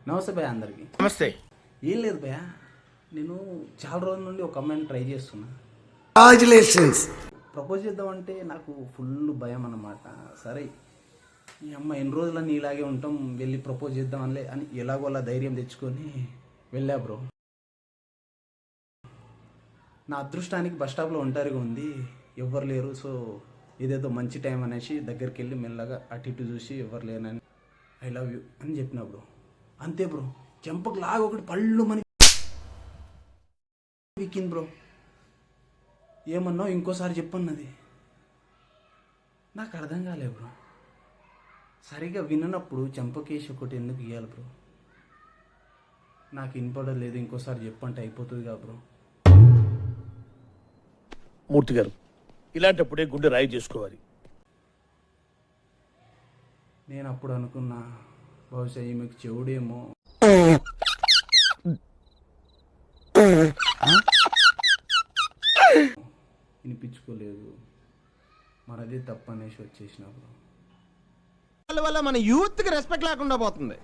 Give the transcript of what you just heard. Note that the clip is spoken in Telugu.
నమస్తే భయ్య అందరికి. నమస్తే. ఏం లేదు భయ్య, నేను చాలా రోజుల నుండి ఒక అమ్మాయిని ట్రై చేస్తున్నా. కంగ్రాచులేషన్స్. ప్రపోజ్ చేద్దామంటే నాకు ఫుల్ భయం అన్నమాట. సరే ఈ అమ్మ ఎన్ని రోజులని ఇలాగే ఉంటాం, వెళ్ళి ప్రపోజ్ చేద్దామనిలే అని ఎలాగోలా ధైర్యం తెచ్చుకొని వెళ్ళా బ్రో. నా అదృష్టానికి బస్ స్టాప్లో ఒంటరిగా ఉంది, ఎవ్వరు లేరు. సో ఇదేదో మంచి టైం అనేసి దగ్గరికి వెళ్ళి మెల్లగా అటు ఇటు చూసి ఎవరు లేనని ఐ లవ్ యూ అని చెప్పిన బ్రో. అంతే బ్రో, చెంపకు లాగా ఒకటి పళ్ళు మని వీకింది బ్రో. ఏమన్నావు ఇంకోసారి చెప్పన్నది, నాకు అర్థం కాలే బ్రో. సరిగా విననప్పుడు చెంపకేసి ఒకటి ఎందుకు ఇవ్వాలి బ్రో? నాకు వినపడలేదు, ఇంకోసారి చెప్పంటే అయిపోతుంది కదా బ్రో. మూర్తి గారు, ఇలాంటప్పుడే గుండె రాయి చేసుకోవాలి. నేను అప్పుడు అనుకున్నా బహుశా ఈమెకు చెవుడేమో. వినిపించుకోలేదు, మరి అదే తప్పనేసి వచ్చేసినప్పుడు వల్ల మన యూత్ కి రెస్పెక్ట్ లేకుండా పోతుంది.